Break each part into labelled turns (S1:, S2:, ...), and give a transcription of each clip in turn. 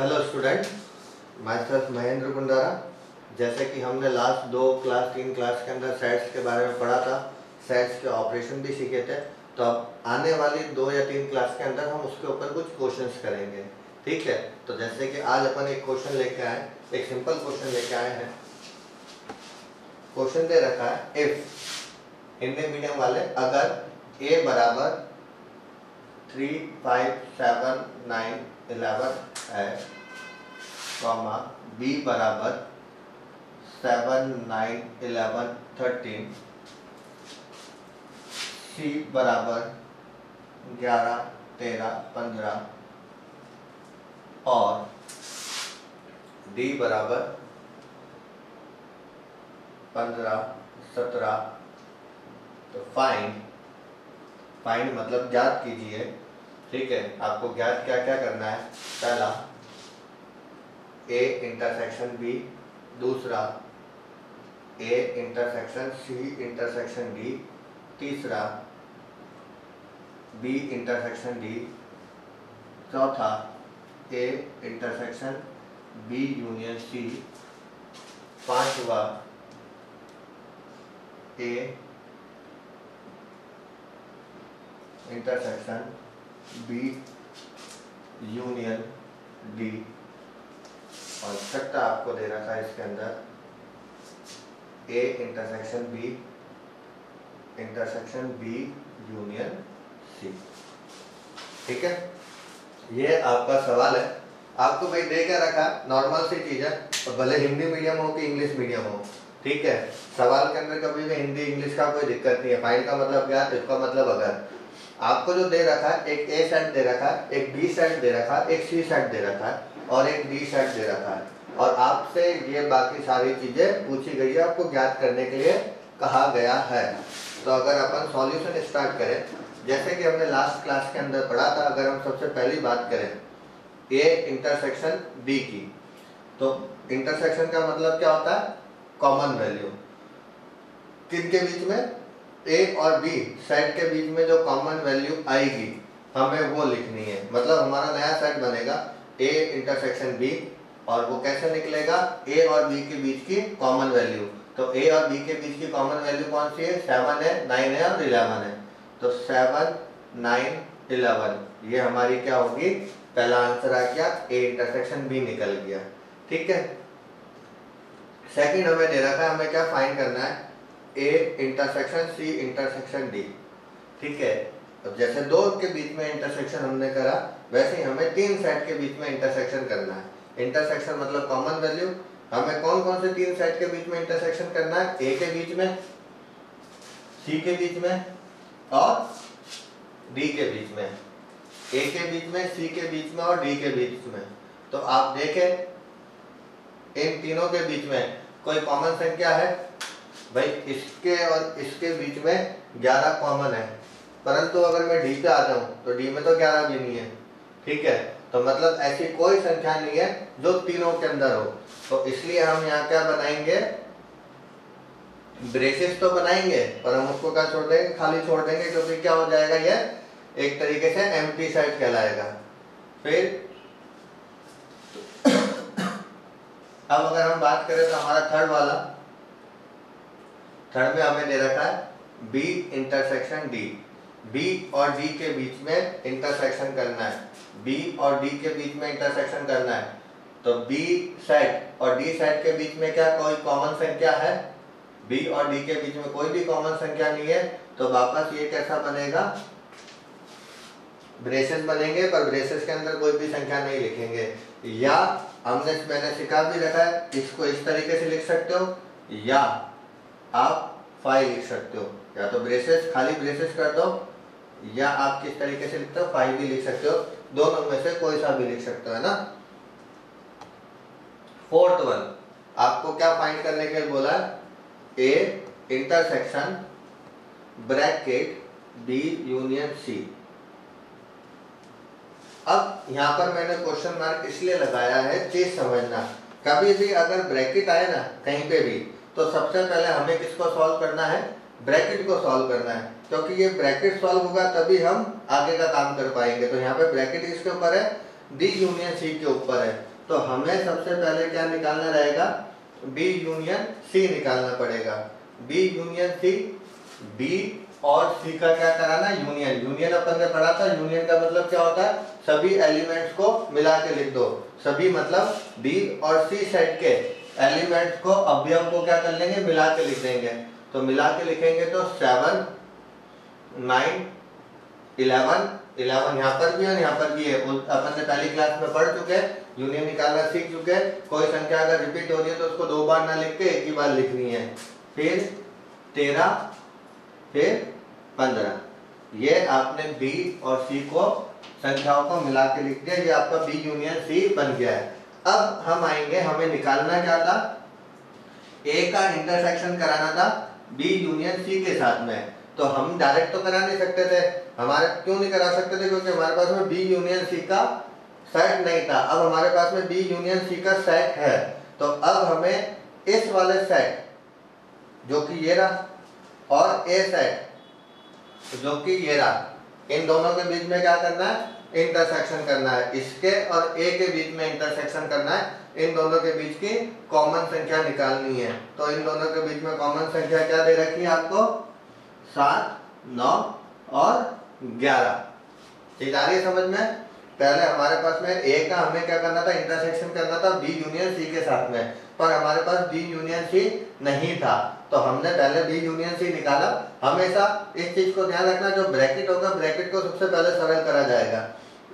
S1: Hello student, my self Mahendra Kundara. जैसे कि हमने लास्ट 2 क्लास 3 क्लास के अंदर सेट्स के बारे में पढ़ा था, सेट्स के ऑपरेशन भी सीखे थे। तो अब आने वाली 2 या 3 क्लास के अंदर हम उसके ऊपर कुछ क्वेश्चंस करेंगे, ठीक है। तो जैसे कि आज अपन एक क्वेश्चन लेके आए, एक सिंपल क्वेश्चन लेके आए हैं। क्वेश्चन दे रखा है, इफ हिंदी मीडियम वाले अगर a बराबर 3, 5, 7, 9, 11 है, कॉमा b बराबर 7, 9, 11, 13, c बराबर 11, 13, 15 और d बराबर 15, 17। तो फाइंड मतलब ज्ञात कीजिए, ठीक है। आपको ज्ञात क्या क्या करना है। पहला a इंटरसेक्शन b, दूसरा a intersection c intersection d, तीसरा b इंटरसेक्शन d, चौथा a intersection b union c, पांचवा a intersection b union d, और छठा आपको दे रखा है इसके अंदर a intersection b union c, ठीक है। ये आपका सवाल है। आपको भाई दे क्या रखा, नॉर्मल सी चीज है, तो भले हिंदी मीडियम हो कि इंग्लिश मीडियम हो, ठीक है। सवाल के अंदर कभी भी हिंदी इंग्लिश का कोई दिक्कत नहीं है। फाइंड का मतलब क्या है, इसका मतलब अगर आपको जो दे रखा है, एक ए सेट दे रखा है, एक बी सेट दे रखा है, एक सी सेट दे रखा है और एक डी सेट दे रखा है, और आपसे ये बाकी सारी चीजें पूछी गई है, आपको ज्ञात करने के लिए कहा गया है। तो अगर अपन सॉल्यूशन स्टार्ट करें, जैसे कि हमने लास्ट क्लास के अंदर पढ़ा था, अगर हम सबसे पहली बात करें ए इंटरसेक्शन बी की, तो इंटरसेक्शन का मतलब क्या होता है, कॉमन वैल्यू। किनके बीच में, ए और बी सेट के बीच में जो कॉमन वैल्यू आएगी हमें वो लिखनी है। मतलब हमारा नया सेट बनेगा ए इंटरसेक्शन बी, और वो कैसे निकलेगा, ए और बी के बीच की कॉमन वैल्यू। तो ए और बी के बीच की कॉमन वैल्यू कौन सी है, 7 है, 9 है और 11 है। तो 7, 9, 11 ये हमारी क्या होगी, पहला आंसर आ गया, ए इंटरसेक्शन बी निकल गया, ठीक है। सेकंड हमें दे रखा है, हमें क्या फाइंड करना है, A intersection C intersection D, ठीक है। अब जैसे दो के बीच में इंटरसेक्शन हमने करा, वैसे ही हमें 3 सेट के बीच में इंटरसेक्शन करना है। इंटरसेक्शन मतलब कॉमन वैल्यू। हमें कौन कौन से 3 सेट के बीच में इंटरसेक्शन करना है, ए के बीच में, सी के बीच में और डी के बीच में। ए के बीच में, सी के बीच में और डी के बीच में। तो आप देखें इन तीनों के बीच में कोई कॉमन संख्या है, भाई इसके और इसके बीच में 11 कॉमन है, परंतु अगर मैं डी पे आ जाऊं तो डी में तो 11 भी नहीं है, ठीक है। तो मतलब ऐसी कोई संख्या नहीं है जो तीनों के अंदर हो। तो इसलिए हम यहाँ क्या बनाएंगे, ब्रेसेस तो बनाएंगे, पर हम उसको क्या छोड़ देंगे, खाली छोड़ देंगे, क्योंकि क्या हो जाएगा, ये एक तरीके से एम्प्टी सेट कहलाएगा। फिर अब अगर हम बात करें तो हमारा थर्ड में हमें दे रखा है बी इंटरसेक्शन डी। बी और डी के बीच में इंटरसेक्शन करना है, बी और डी के बीच में इंटरसेक्शन करना है। तो बी सेट और डी सेट के बीच में क्या कोई कॉमन संख्या है, बी और डी के बीच में कोई भी कॉमन संख्या नहीं है। तो वापस ये कैसा बनेगा, ब्रेसेस बनेंगे, पर ब्रेसेस के अंदर कोई भी संख्या नहीं लिखेंगे। या मैंने सिखा भी रखा है, इसको इस तरीके से लिख सकते हो, या आप 5 लिख सकते हो, या तो ब्रेसेस खाली ब्रेसेस कर दो, या आप किस तरीके से लिखते हो, 5 भी लिख सकते हो, दोनों में से कोई सा भी लिख सकते हो, है ना। फोर्थ वन आपको क्या फाइंड करने के लिए बोला, A intersection bracket B union C. अब यहाँ पर मैंने क्वेश्चन मार्क इसलिए लगाया है, चीज समझना, कभी भी अगर ब्रैकेट आए ना कहीं पे भी, तो सबसे पहले हमें किसको सॉल्व करना है, ब्रैकेट को सॉल्व करना है, क्योंकि ये ब्रैकेट सॉल्व होगा तभी हम आगे का काम कर पाएंगे। तो यहाँ पे ब्रैकेट किसके ऊपर है, डी यूनियन सी के ऊपर है। तो हमें सबसे पहले क्या निकालना रहेगा, बी यूनियन सी निकालना पड़ेगा। बी यूनियन सी, बी और सी का क्या कराना, यूनियन। यूनियन अपन ने पढ़ा था, यूनियन का मतलब क्या होता है, सभी एलिमेंट्स को मिला के लिख दो। सभी मतलब बी और सी सेट के एलिमेंट्स को, अवयव को क्या कर लेंगे, मिला के लिख देंगे। तो मिला के लिखेंगे तो 7 9 11, 11 यहाँ पर भी है और यहाँ पर भी है। अपन ने पहली क्लास में पढ़ चुके हैं, यूनियन निकालना सीख चुके हैं। कोई संख्या अगर रिपीट हो रही है तो उसको 2 बार ना लिख के एक ही बार लिखनी है। फिर 13, फिर 15। ये आपने बी और सी को, संख्याओं को मिला के लिख दिया। ये आपका बी यूनियन सी बन गया है। अब हम आएंगे, हमें निकालना क्या था, ए का इंटरसेक्शन कराना था बी यूनियन सी के साथ में। तो हम डायरेक्ट तो करा नहीं सकते थे, हमारे क्यों नहीं करा सकते थे, क्योंकि हमारे पास में बी यूनियन सी का सेट नहीं था। अब हमारे पास में बी यूनियन सी का सेट है। तो अब हमें इस वाले सेट, जो कि ये रहा, और ए सेट जो कि ये रहा, इन दोनों के बीच में क्या करना है, इंटरसेक्शन करना है। इसके और ए के बीच में इंटरसेक्शन करना है। इन दोनों के बीच की कॉमन संख्या निकालनी है। तो इन दोनों के बीच में कॉमन संख्या क्या दे रखी है आपको, 7 9 और 11। ठीक आ रही है समझ में। पहले हमारे पास में ए का हमें क्या करना था, इंटरसेक्शन करना था बी यूनियन सी के साथ में, पर हमारे पास बी यूनियन सी नहीं था। तो हमने पहले बी यूनियन सी निकाला। हमेशा इस चीज को ध्यान रखना, जो ब्रैकेट होगा ब्रैकेट को सबसे पहले सरल करा जाएगा।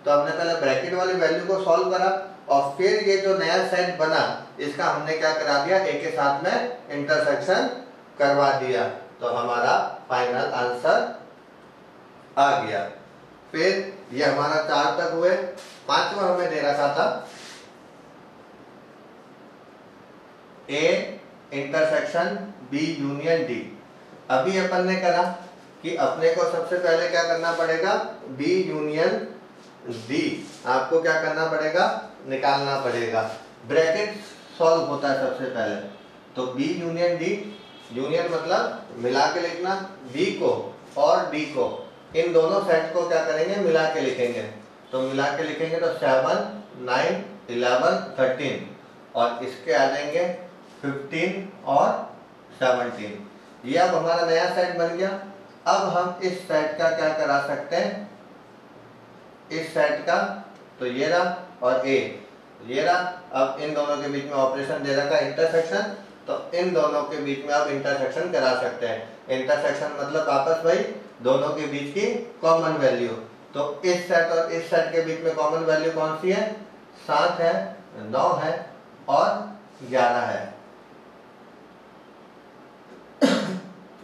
S1: तो हमने पहले ब्रैकेट वाली वैल्यू को सॉल्व करा और फिर ये जो नया सेट बना इसका हमने क्या करा दिया, ए के साथ में इंटरसेक्शन करवा दिया। तो हमारा फाइनल आंसर आ गया। फिर ये हमारा 4 तक हुए। 5वां हमें दे रखा था A intersection B union D. अभी अपन ने करा कि अपने को सबसे पहले क्या करना पड़ेगा, बी यूनियन डी आपको क्या करना पड़ेगा, निकालना पड़ेगा। ब्रैकेट सॉल्व होता है सबसे पहले। तो बी यूनियन डी, यूनियन मतलब मिला के लिखना, बी को और डी को, इन दोनों सेट को क्या करेंगे, मिला के लिखेंगे। तो मिला के लिखेंगे तो 7 9 11 13 और इसके आ जाएंगे 15 और 17। ये अब हमारा नया सेट बन गया। अब हम इस सेट का क्या करा सकते हैं, इस सेट का, तो ये रहा और ए ये रहा। अब इन दोनों के बीच में ऑपरेशन दे रखा है इंटरसेक्शन, तो इन दोनों के बीच में आप इंटरसेक्शन करा सकते हैं। इंटरसेक्शन मतलब आपस भाई दोनों के बीच की कॉमन वैल्यू। तो इस सेट और इस सेट के बीच में कॉमन वैल्यू कौन सी है, 7 है, 9 है और 11 है।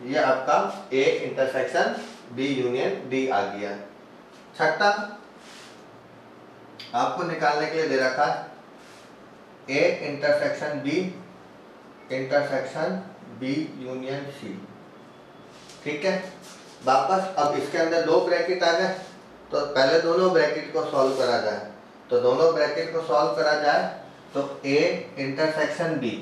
S1: ये आपका A intersection B union D आ गया। छठा आपको निकालने के लिए दे रखा है A intersection B union C. ठीक है, वापस अब इसके अंदर 2 ब्रैकेट आ गए, तो पहले दोनों ब्रैकेट को सॉल्व करा जाए। तो दोनों ब्रैकेट को सॉल्व करा जाए तो ए इंटरसेक्शन बी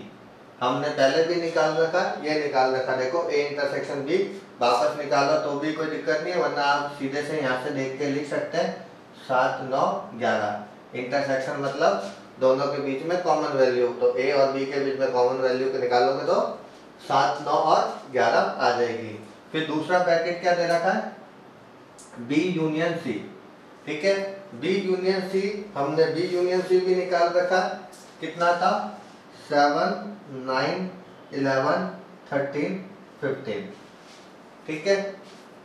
S1: हमने पहले भी निकाल रखा, ये निकाल रखा। देखो ए इंटरसेक्शन बी वापस निकालो तो भी कोई दिक्कत नहीं है, वरना आप सीधे से यहाँ से देख के लिख सकते हैं 7 9 11। इंटरसेक्शन मतलब दोनों के बीच में कॉमन वैल्यू। तो ए और बी के बीच में कॉमन वैल्यू को निकालोगे तो 7 9 और 11 आ जाएगी। फिर दूसरा ब्रैकेट क्या दे रखा है, बी यूनियन सी। ठीक है, बी यूनियन सी, हमने बी यूनियन सी भी निकाल रखा। कितना था, 7 9 11 13 15। ठीक है,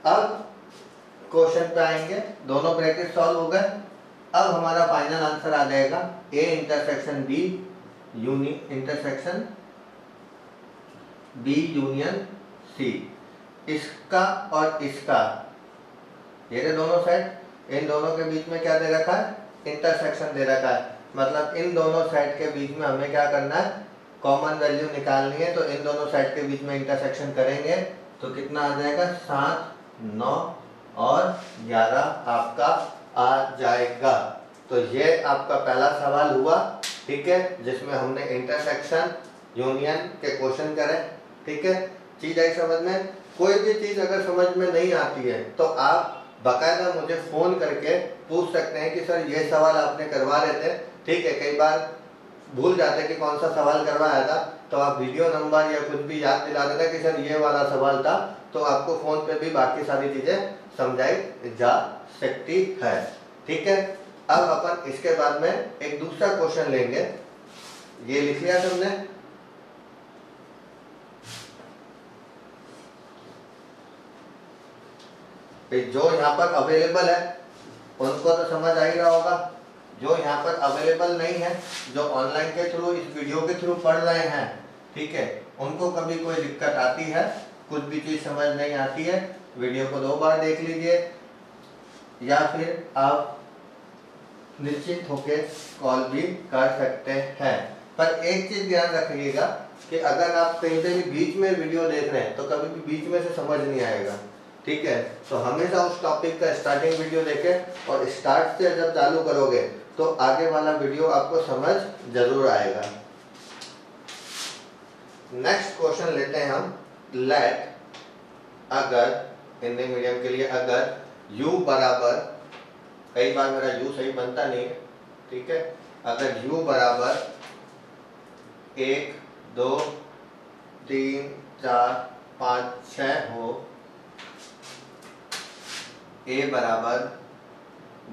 S1: अब क्वेश्चन पे आएंगे, दोनों ब्रैकेट सॉल्व हो गए। अब हमारा फाइनल आंसर आ जाएगा A intersection B intersection B union C. इसका और इसका, ये दोनों सेट, इन दोनों के बीच में क्या दे रखा है, इंटरसेक्शन दे रखा है। मतलब इन दोनों सेट के बीच में हमें क्या करना है, कॉमन वैल्यू निकालनी है। तो इन दोनों सेट के बीच में इंटरसेक्शन करेंगे तो कितना आ जाएगा, 7 9 और 11 आपका आ जाएगा। तो ये आपका पहला सवाल हुआ। ठीक है, जिसमें हमने इंटरसेक्शन यूनियन के क्वेश्चन करे। ठीक है, चीज आई समझ में। कोई भी चीज अगर समझ में नहीं आती है तो आप बाकायदा मुझे फोन करके पूछ सकते हैं कि सर ये सवाल आपने करवा रहे थे। ठीक है, कई बार भूल जाते कि कौन सा सवाल करवाया था, तो आप वीडियो नंबर या कुछ भी याद दिला देना कि सर ये वाला सवाल था, तो आपको फोन पे भी बाकी सारी चीजें समझाई जा सकती है। ठीक है, अब अपन इसके बाद में एक दूसरा क्वेश्चन लेंगे। ये लिख लिया तुमने? जो यहाँ पर अवेलेबल है उनको तो समझ आ ही रहा होगा, जो यहाँ पर अवेलेबल नहीं है, जो ऑनलाइन के थ्रू इस वीडियो के थ्रू पढ़ रहे हैं, ठीक है, उनको कभी कोई दिक्कत आती है, कुछ भी चीज समझ नहीं आती है, वीडियो को 2 बार देख लीजिए या फिर आप निश्चित होकर कॉल भी कर सकते हैं। पर एक चीज ध्यान रखिएगा कि अगर आप कहीं पे भी बीच में वीडियो देख रहे हैं तो कभी भी बीच में से समझ नहीं आएगा। ठीक है, तो हमेशा उस टॉपिक का स्टार्टिंग वीडियो देखें और स्टार्ट से जब चालू करोगे तो आगे वाला वीडियो आपको समझ जरूर आएगा। नेक्स्ट क्वेश्चन लेते हैं हम। लेट, अगर, हिंदी मीडियम के लिए अगर u बराबर, कई बार मेरा u सही बनता नहीं है, ठीक है, अगर u बराबर 1 2 3 4 5 6 हो, a बराबर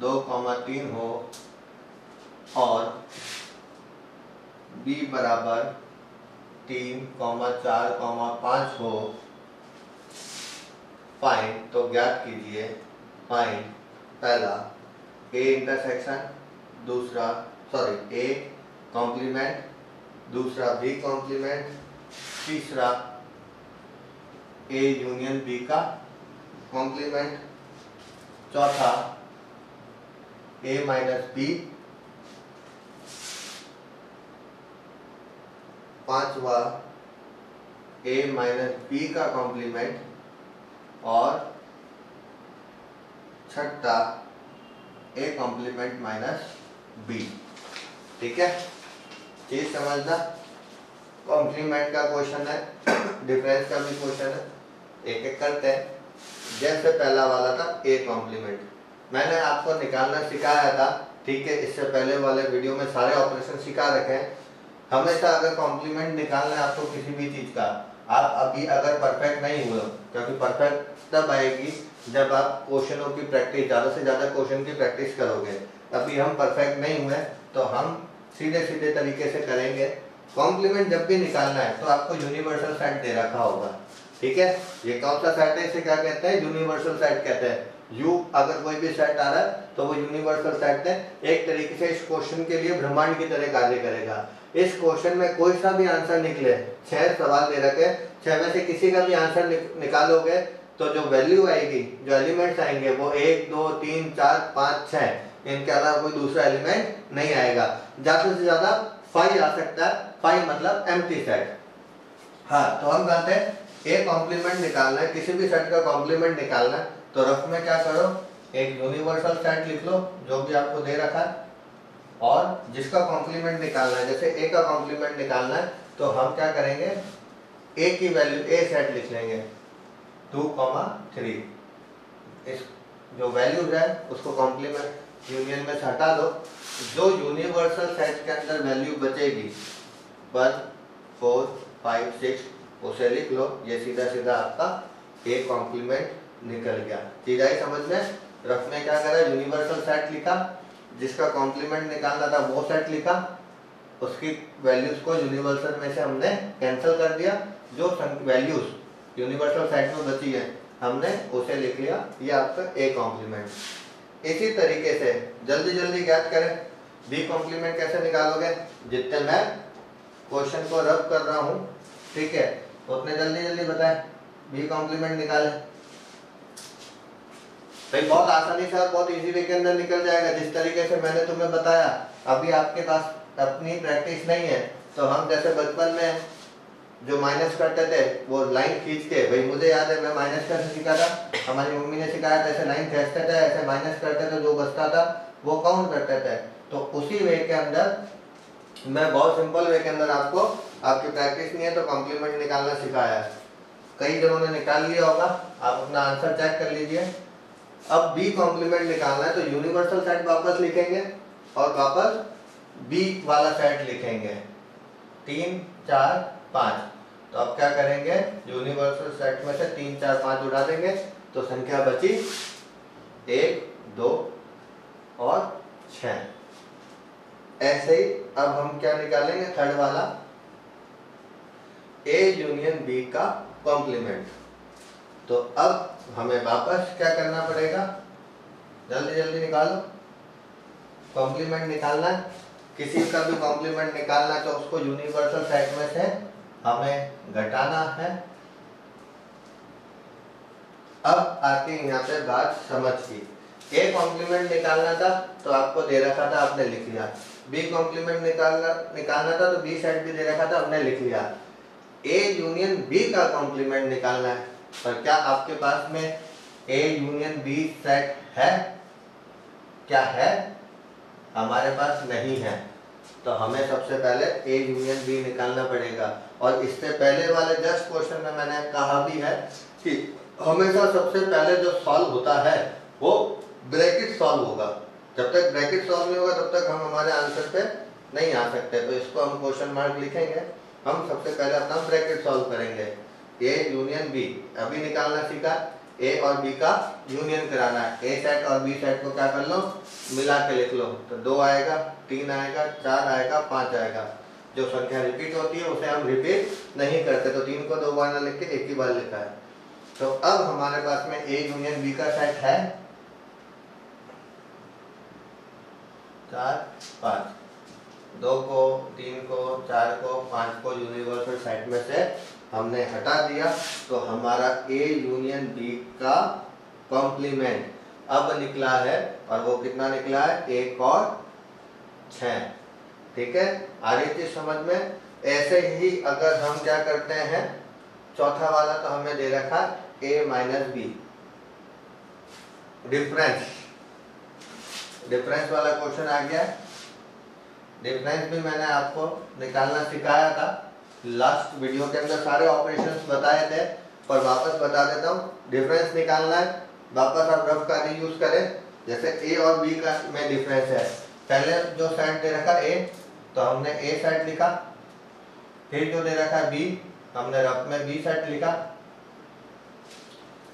S1: 2,3 हो और b बराबर 3, 4, 5 हो, फाइंड, तो ज्ञात कीजिए, फाइंड, पहला a इंटरसेक्शन, दूसरा a कॉम्प्लीमेंट, दूसरा b कॉम्प्लीमेंट, तीसरा a यूनियन b का कॉम्प्लीमेंट, चौथा a माइनस b, पांचवा a माइनस b का कॉम्प्लीमेंट और छठा a कॉम्प्लीमेंट माइनस b। ठीक है, चीज समझना, कॉम्प्लीमेंट का क्वेश्चन है, डिफरेंस का भी क्वेश्चन है, एक एक करते हैं। जैसे पहला वाला था a कॉम्प्लीमेंट, मैंने आपको निकालना सिखाया था, ठीक है, इससे पहले वाले वीडियो में सारे ऑपरेशन सिखा रखे हैं। हमेशा अगर कॉम्प्लीमेंट निकालना है आपको किसी भी चीज का, आप अभी अगर परफेक्ट नहीं हुए, क्योंकि परफेक्ट तब आएगी जब आप क्वेश्चनों की प्रैक्टिस, ज़्यादा से ज़्यादा क्वेश्चन की प्रैक्टिस करोगे। अभी हम परफेक्ट नहीं हुए तो हम सीधे सीधे तरीके से करेंगे। कॉम्प्लीमेंट जब भी निकालना है तो आपको यूनिवर्सल सेट दे रखा होगा, ठीक है, ये कौन सा सेट है, इसे क्या कहते हैं, यूनिवर्सल सेट कहते हैं। यू अगर कोई भी सेट आ रहा है तो वो यूनिवर्सल सेट है, एक तरीके से इस क्वेश्चन के लिए ब्रह्मांड की तरह कार्य करेगा। इस क्वेश्चन में कोई सा भी आंसर निकले, 6 सवाल दे रखे, 6 में से किसी का भी आंसर निकालोगे तो जो वैल्यू आएगी, जो एलिमेंट्स आएंगे वो 1 2 3 4 5 6, इनके अलावा कोई दूसरा एलिमेंट नहीं आएगा। ज्यादा से ज्यादा 5 आ सकता है, 5 मतलब एम्प्टी सेट। हाँ, तो हम कहते हैं ए कॉम्प्लीमेंट निकालना है, किसी भी सेट का कॉम्प्लीमेंट निकालना है तो रफ में क्या करो, एक यूनिवर्सल सेट लिख लो जो भी आपको दे रखा है, और जिसका कॉम्प्लीमेंट निकालना है, जैसे ए का कॉम्प्लीमेंट निकालना है तो हम क्या करेंगे, ए की वैल्यू ए सेट लिख लेंगे 2, 3, इस जो वैल्यूज है उसको कॉम्प्लीमेंट यूनियन में से हटा दो, जो यूनिवर्सल सेट के अंदर वैल्यू बचेगी 1 4 5 6 उसे लिख लो। ये सीधा सीधा आपका ए कॉम्प्लीमेंट निकल गया। चीज आई समझ में? रफ में क्या करा, यूनिवर्सल सेट लिखा, जिसका कॉम्प्लीमेंट निकालना था वो सेट लिखा, उसकी वैल्यूज को यूनिवर्सल में से हमने कैंसिल कर दिया, जो वैल्यूज यूनिवर्सल सेट में बची है हमने उसे लिख लिया, ये आपका ए कॉम्प्लीमेंट। इसी तरीके से जल्दी जल्दी ज्ञात करें, बी कॉम्प्लीमेंट कैसे निकालोगे, जितने मैं क्वेश्चन को रब कर रहा हूँ, ठीक है, उतने जल्दी जल्दी बताएं, बी कॉम्प्लीमेंट निकालें भाई, बहुत आसानी से और बहुत इजी वे के अंदर निकल जाएगा, जिस तरीके से मैंने तुम्हें बताया। अभी आपके पास अपनी प्रैक्टिस नहीं है तो हम जैसे बचपन में जो माइनस करते थे वो लाइन खींच के, भाई मुझे याद है मैं माइनस कैसे सीखा था, हमारी मम्मी ने सिखाया था, ऐसे लाइन खींचते थे, ऐसे माइनस करते थे, जो बचता था वो काउंट करते थे। तो उसी वे के अंदर मैं बहुत सिंपल वे के अंदर आपको, आपकी प्रैक्टिस नहीं है तो कॉम्प्लीमेंट निकालना सिखाया है, कई जनों ने निकाल लिया होगा, आप अपना आंसर चेक कर लीजिए। अब बी कॉम्प्लीमेंट निकालना है तो यूनिवर्सल सेट वापस लिखेंगे और वापस बी वाला सेट लिखेंगे 3 4 5, तो अब क्या करेंगे, यूनिवर्सल सेट में से 3 4 5 उड़ा देंगे तो संख्या बची 1 2 और 6। ऐसे ही अब हम क्या निकालेंगे, थर्ड वाला ए यूनियन बी का कॉम्प्लीमेंट। तो अब हमें वापस क्या करना पड़ेगा, जल्दी जल्दी निकालो, कॉम्प्लीमेंट निकालना है, किसी का भी कॉम्प्लीमेंट निकालना है तो उसको यूनिवर्सल सेट में से हमें घटाना है। अब आके यहाँ पे बात समझ की, ए कॉम्प्लीमेंट निकालना था तो आपको दे रखा था, आपने लिख लिया, बी कॉम्प्लीमेंट निकालना था तो बी सेट भी दे रखा था, हमने लिख लिया। ए यूनियन बी का कॉम्प्लीमेंट निकालना है, पर क्या आपके पास में ए यूनियन बी सेट है? क्या है? हमारे पास नहीं है, तो हमें सबसे पहले ए यूनियन बी निकालना पड़ेगा। और इससे पहले वाले जस्ट क्वेश्चन में मैंने कहा भी है कि हमेशा सबसे पहले जो सॉल्व होता है वो ब्रैकेट सॉल्व होगा। जब तक ब्रैकेट सॉल्व नहीं होगा तब तक हम हमारे आंसर पे नहीं आ सकते, तो इसको हम क्वेश्चन मार्क लिखेंगे। हम सबसे पहले अपना ब्रैकेट सॉल्व करेंगे। ए यूनियन बी अभी निकालना सीखा, ए और बी का यूनियन कराना है। ए सेट और बी सेट को क्या कर लो, मिला के लिख लो, तो 2 आएगा, 3 आएगा, 4 आएगा, 5 आएगा। जो संख्या रिपीट होती है उसे हम रिपीट नहीं करते, तो 3 को 2 बार ना लिख के एक ही बार लिखा है। तो अब हमारे पास में ए यूनियन बी का सेट है 4 5, 2 को, 3 को, 4 को, 5 को यूनिवर्सल सेट में से हमने हटा दिया, तो हमारा ए यूनियन बी का कॉम्प्लीमेंट अब निकला है, और वो कितना निकला है, 1 और 6। ठीक है, आ रही थी समझ में? ऐसे ही अगर हम क्या करते हैं, चौथा वाला तो हमें दे रखा ए माइनस बी, डिफरेंस वाला क्वेश्चन आ गया। डिफरेंस भी मैंने आपको निकालना सिखाया था लास्ट वीडियो के अंदर, सारे ऑपरेशंस बताए थे, पर वापस बता देता हूँ। डिफरेंस निकालना है, वापस आप रफ का यूज करें। जैसे ए और बी का में डिफरेंस है, पहले जो सेट दे रखा ए, तो हमने ए सेट लिखा, फिर जो दे रखा बी, हमने रफ में बी सेट लिखा।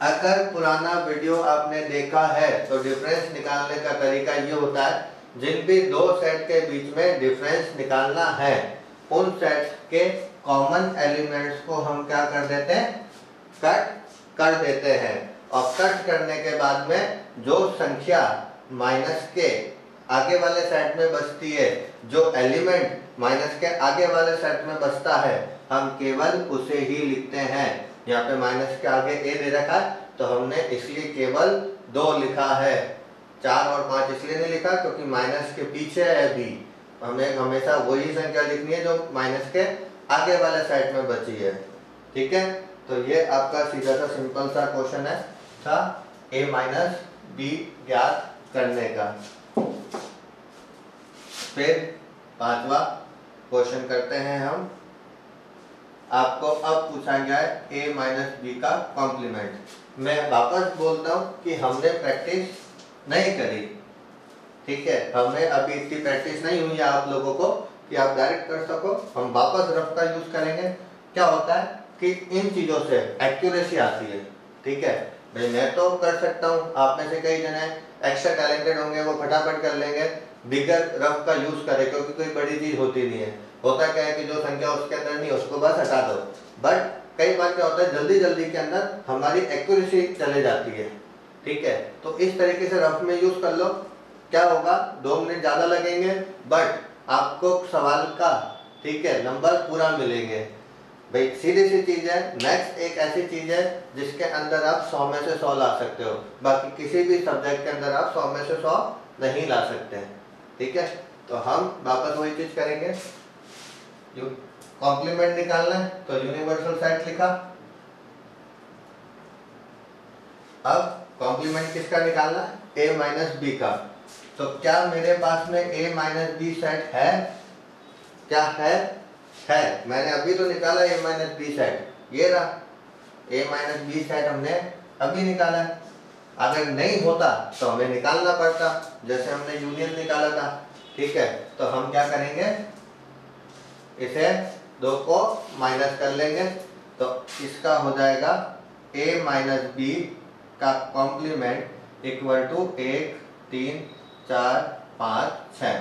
S1: अगर पुराना वीडियो आपने देखा है तो डिफरेंस निकालने का तरीका ये होता है, जिन भी दो सेट के बीच में डिफरेंस निकालना है, उन सेट्स के कॉमन एलिमेंट्स को हम क्या कर देते हैं, कट कर देते हैं। और कट करने के बाद में जो संख्या माइनस के आगे वाले सेट में बचती है, जो एलिमेंट माइनस के आगे वाले सेट में बचता है, हम केवल उसे ही लिखते हैं। यहाँ पे माइनस के आगे ए दे रखा है, तो हमने इसलिए केवल 2 लिखा है, 4 और 5 इसलिए नहीं लिखा क्योंकि माइनस के पीछे है बी। हमें हमेशा वही संख्या लिखनी है जो माइनस के आगे वाले सेट में बची है। ठीक है, तो ये आपका सीधा सा सिंपल सा क्वेश्चन है था ए माइनस बी ज्ञात करने का। फिर 5वां क्वेश्चन करते हैं हम। आपको अब पूछा गया है ए माइनस बी का कॉम्प्लीमेंट। मैं वापस बोलता हूँ कि हमने प्रैक्टिस नहीं करी, ठीक है, हमने अभी इतनी प्रैक्टिस नहीं हुई है आप लोगों को कि आप डायरेक्ट कर सको। हम वापस रफ का यूज करेंगे। क्या होता है कि इन चीजों से एक्यूरेसी आती है। ठीक है भाई, मैं तो कर सकता हूँ, आप में से कई जने एक्स्ट्रा टैलेंटेड होंगे, वो फटाफट कर लेंगे बिगर रफ का यूज करें, क्योंकि कोई बड़ी चीज होती नहीं है। होता क्या है कि जो संख्या उसके अंदर नहीं उसको बस हटा दो, बट कई बार क्या होता है जल्दी जल्दी के अंदर हमारी एक्यूरेसी चले जाती है। ठीक है, तो इस तरीके से रफ में यूज कर लो। क्या होगा, 2 मिनट ज्यादा लगेंगे बट आपको सवाल का, ठीक है, नंबर पूरा मिलेंगे। भाई सीधी सी चीज है, मैथ्स एक ऐसी चीज है जिसके अंदर आप 100 में से 100 ला सकते हो, बाकी किसी भी सब्जेक्ट के अंदर आप 100 में से 100 नहीं ला सकते। ठीक है, तो हम वापस वही चीज करेंगे। कॉम्प्लीमेंट निकालना है तो यूनिवर्सल सेट लिखा। अब कॉम्प्लीमेंट किसका निकालना है, ए माइनस बी का। तो क्या मेरे पास में ए माइनस बी सेट है? क्या है? मैंने अभी तो निकाला ए माइनस बी सेट, ये रहा ए माइनस बी सेट हमने अभी निकाला है। अगर नहीं होता तो हमें निकालना पड़ता, जैसे हमने यूनियन निकाला था ठीक है, तो हम क्या करेंगे, इसे 2 को माइनस कर लेंगे, तो इसका हो जाएगा a माइनस बी का कॉम्प्लीमेंट इक्वल टू 1 3 4 5 6।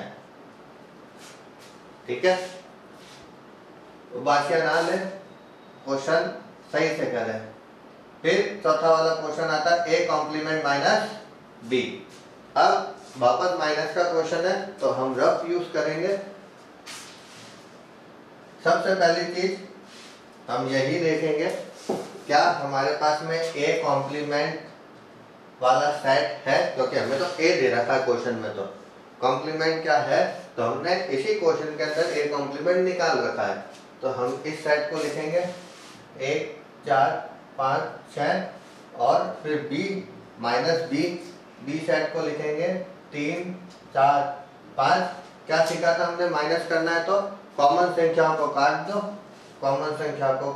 S1: ठीक है, उबासिया ना ले, क्वेश्चन सही से करें। फिर चौथा वाला क्वेश्चन आता है a कॉम्प्लीमेंट माइनस b। अब वापस माइनस का क्वेश्चन है तो हम रफ यूज करेंगे। सबसे पहली चीज हम यही देखेंगे, क्या हमारे पास में a कॉम्प्लीमेंट वाला सेट है, क्योंकि हमें तो a दे रखा है क्वेश्चन में, तो कॉम्प्लीमेंट क्या है, तो हमने इसी क्वेश्चन के अंदर a कॉम्प्लीमेंट निकाल रखा है। तो हम इस सेट को लिखेंगे 1 4 5 6 और फिर b माइनस b सेट को लिखेंगे 3 4 5। क्या सीखा था हमने, माइनस करना है तो कॉमन संख्याओं को काट दो, कॉमन संख्या को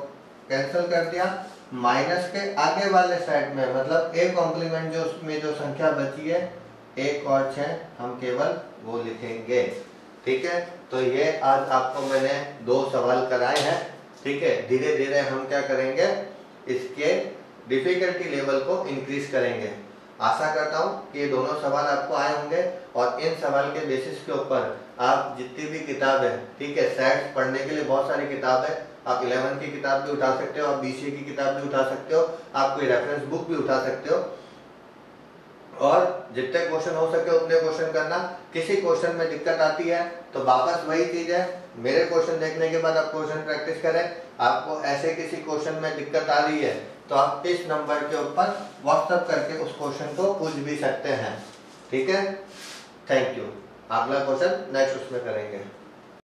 S1: कैंसिल कर दिया, माइनस के आगे वाले सेट में मतलब a कॉम्प्लीमेंट जो उसमें जो संख्या बची है 1 और 6 हम केवल वो लिखेंगे। ठीक है, तो ये आज आपको मैंने 2 सवाल कराए हैं। ठीक है, धीरे धीरे हम क्या करेंगे, इसके डिफिकल्टी लेवल को इंक्रीज करेंगे। आशा करता हूँ कि ये दोनों सवाल आपको आए होंगे और इन सवाल के बेसिस के ऊपर आप जितनी भी किताब है, ठीक है, सेट्स पढ़ने के लिए बहुत सारी किताब है, आप 11 की किताब भी उठा सकते हो, आप BCA की किताब भी उठा सकते हो, आप कोई रेफरेंस बुक भी उठा सकते हो और जितने क्वेश्चन हो सके उतने क्वेश्चन करना। किसी क्वेश्चन में दिक्कत आती है तो वापस वही चीज है, मेरे क्वेश्चन देखने के बाद आप क्वेश्चन प्रैक्टिस करें। आपको ऐसे किसी क्वेश्चन में दिक्कत आ रही है तो आप इस नंबर के ऊपर व्हाट्सएप करके उस क्वेश्चन को पूछ भी सकते हैं। ठीक है, थैंक यू। अगला क्वेश्चन नेक्स्ट उसमें करेंगे।